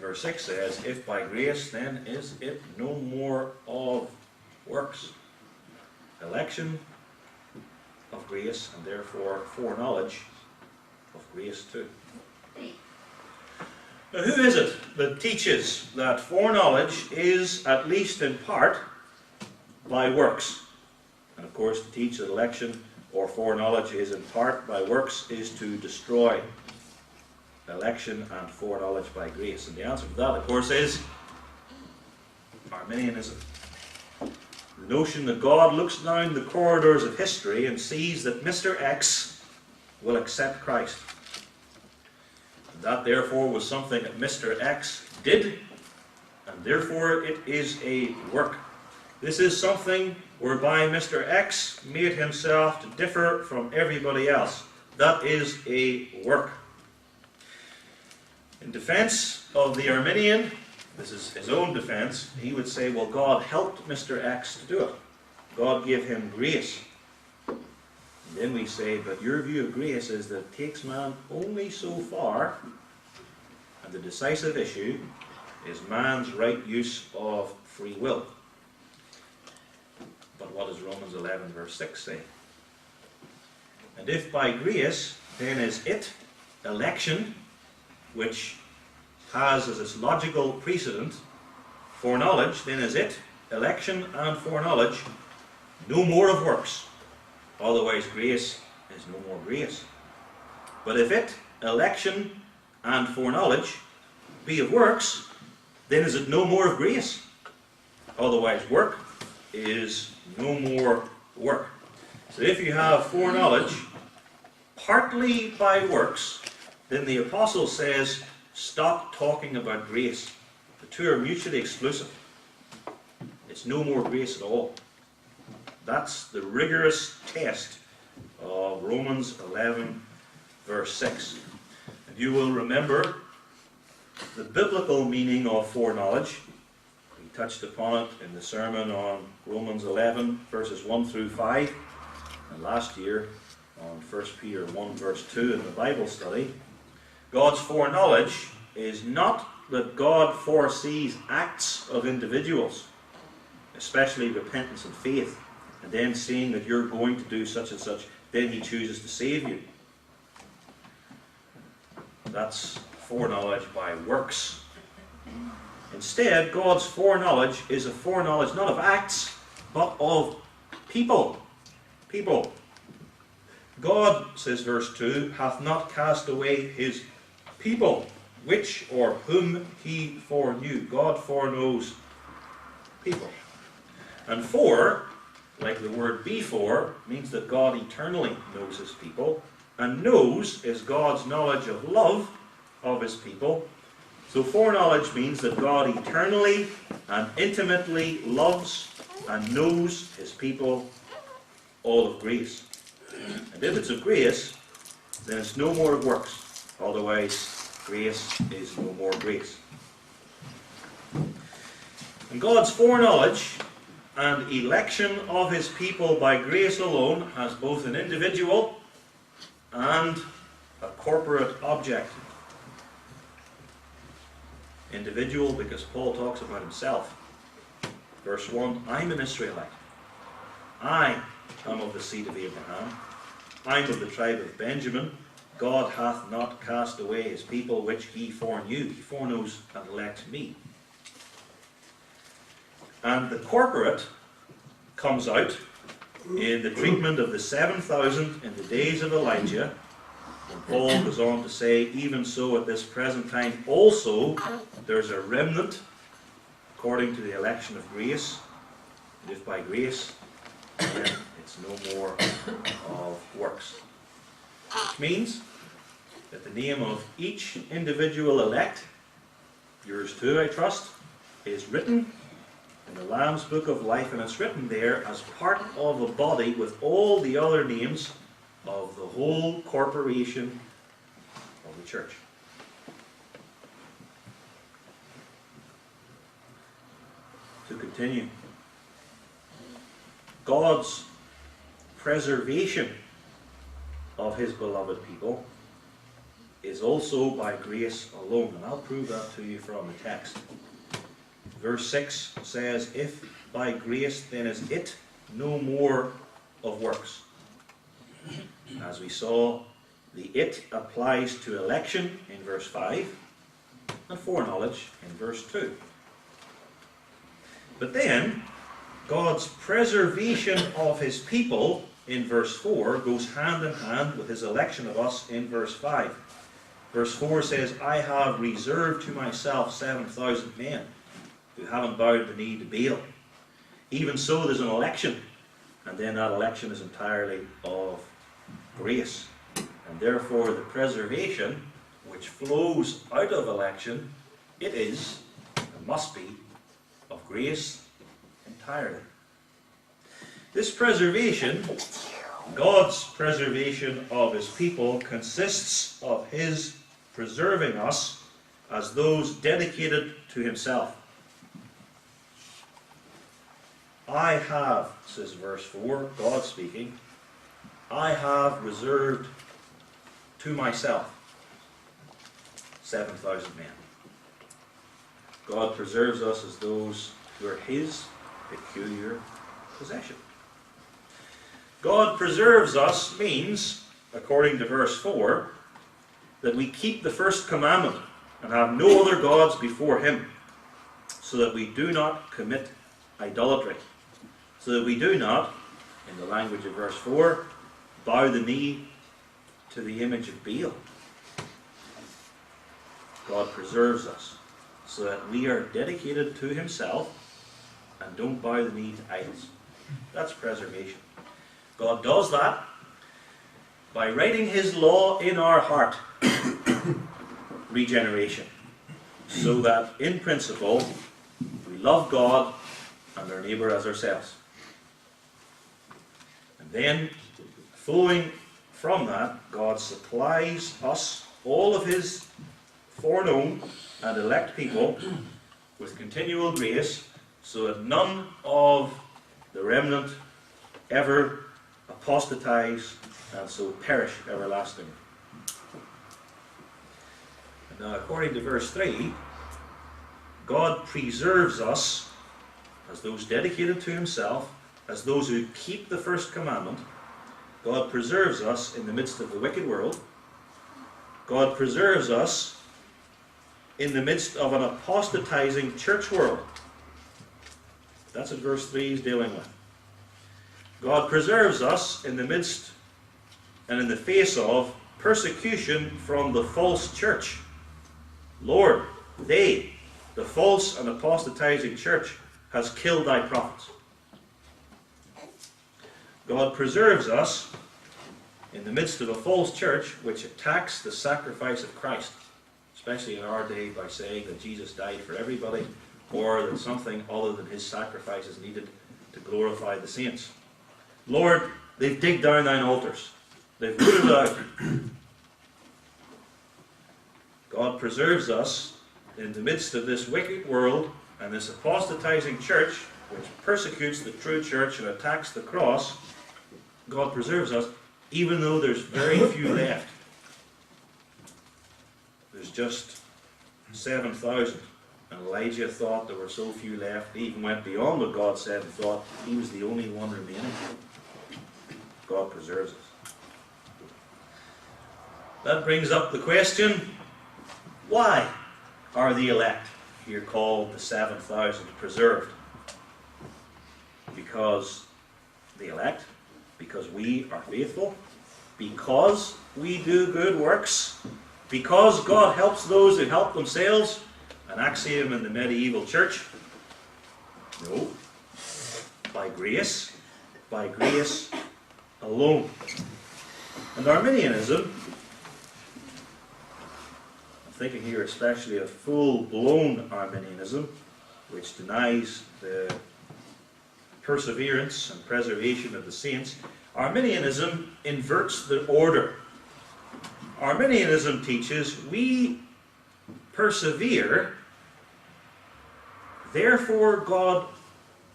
verse 6 says, if by grace, then is it no more of works. Election of grace, and therefore foreknowledge of grace too. Now, who is it that teaches that foreknowledge is, at least in part, by works? And of course, to teach that election or foreknowledge is in part by works is to destroy election and foreknowledge by grace. And the answer to that, of course, is Arminianism. The notion that God looks down the corridors of history and sees that Mr. X will accept Christ. And that, therefore, was something that Mr. X did, and therefore it is a work. This is something whereby Mr. X made himself to differ from everybody else. That is a work. In defense of the Arminian, this is his own defense, he would say, well, God helped Mr. X to do it. God gave him grace. And then we say, but your view of grace is that it takes man only so far, and the decisive issue is man's right use of free will. But what does Romans 11 verse 6 say? And if by grace, then is it, election, which has as its logical precedent foreknowledge, then is it, election and foreknowledge, no more of works. Otherwise grace is no more grace. But if it, election and foreknowledge, be of works, then is it no more of grace. Otherwise work is no more work. So if you have foreknowledge partly by works, then the apostle says, stop talking about grace. The two are mutually exclusive. It's no more grace at all. That's the rigorous test of Romans 11 verse 6. And you will remember the biblical meaning of foreknowledge. We touched upon it in the sermon on Romans 11 verses 1 through 5, and last year on 1 Peter 1 verse 2 in the Bible study. God's foreknowledge is not that God foresees acts of individuals, especially repentance and faith, and then seeing that you're going to do such and such, then he chooses to save you. That's foreknowledge by works. Instead, God's foreknowledge is a foreknowledge not of acts, but of people. People. God, says verse 2, hath not cast away his people, which or whom he foreknew. God foreknows people. And fore, like the word before, means that God eternally knows his people, and knows is God's knowledge of love of his people. So foreknowledge means that God eternally and intimately loves and knows his people, all of grace. And if it's of grace, then it's no more of works. Otherwise, grace is no more grace. And God's foreknowledge and election of his people by grace alone has both an individual and a corporate object. Individual, because Paul talks about himself. Verse 1, I'm an Israelite. I am of the seed of Abraham. I'm of the tribe of Benjamin. God hath not cast away his people which he foreknew. He foreknows and elects me. And the corporate comes out in the treatment of the 7,000 in the days of Elijah. And Paul goes on to say, even so at this present time also there's a remnant according to the election of grace. And if by grace, then it's no more of works. Which means that the name of each individual elect, yours too I trust, is written in the Lamb's Book of Life, and it's written there as part of a body with all the other names of the whole corporation of the church. To continue, God's preservation of his beloved people is is also by grace alone. And I'll prove that to you from the text. Verse 6 says, if by grace, then is it no more of works. As we saw, the it applies to election in verse 5 and foreknowledge in verse 2. But then, God's preservation of his people in verse 4 goes hand in hand with his election of us in verse 5. Verse 4 says, I have reserved to myself 7,000 men who haven't bowed the knee to Baal. Even so, there's an election, and then that election is entirely of grace. And therefore, the preservation which flows out of election, it is, and must be, of grace entirely. This preservation, God's preservation of his people, consists of his preserving us as those dedicated to himself. I have, says verse 4, God speaking, I have reserved to myself 7,000 men. God preserves us as those who are his peculiar possession. God preserves us means, according to verse 4, that we keep the first commandment and have no other gods before him, so that we do not commit idolatry, so that we do not, in the language of verse 4, bow the knee to the image of Baal. God preserves us so that we are dedicated to himself and don't bow the knee to idols. That's preservation. God does that by writing his law in our heart, regeneration, so that in principle we love God and our neighbour as ourselves. And then, flowing from that, God supplies us, all of his foreknown and elect people, with continual grace, so that none of the remnant ever apostatize and so perish everlastingly. And now, according to verse 3, God preserves us as those dedicated to himself, as those who keep the first commandment. God preserves us in the midst of the wicked world. God preserves us in the midst of an apostatizing church world. That's what verse 3 is dealing with. God preserves us in the midst and in the face of persecution from the false church. Lord, they, the false and apostatizing church, has killed thy prophets. God preserves us in the midst of a false church which attacks the sacrifice of Christ, especially in our day, by saying that Jesus died for everybody, or that something other than his sacrifice is needed to glorify the saints. Lord, they've digged down thine altars. They've rooted out. God preserves us in the midst of this wicked world and this apostatizing church which persecutes the true church and attacks the cross. God preserves us even though there's very few left. There's just 7,000. And Elijah thought there were so few left, he even went beyond what God said and thought he was the only one remaining. God preserves us. That brings up the question, why are the elect here called the 7,000 preserved? Because the elect, because we are faithful, because we do good works, because God helps those who help themselves, an axiom in the medieval church? No. By grace alone. And Arminianism, I'm thinking here especially of full-blown Arminianism, which denies the perseverance and preservation of the saints. Arminianism inverts the order. Arminianism teaches we persevere, therefore God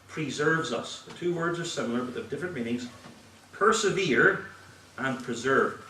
preserves us. The two words are similar, but they have different meanings. Persevere and preserve.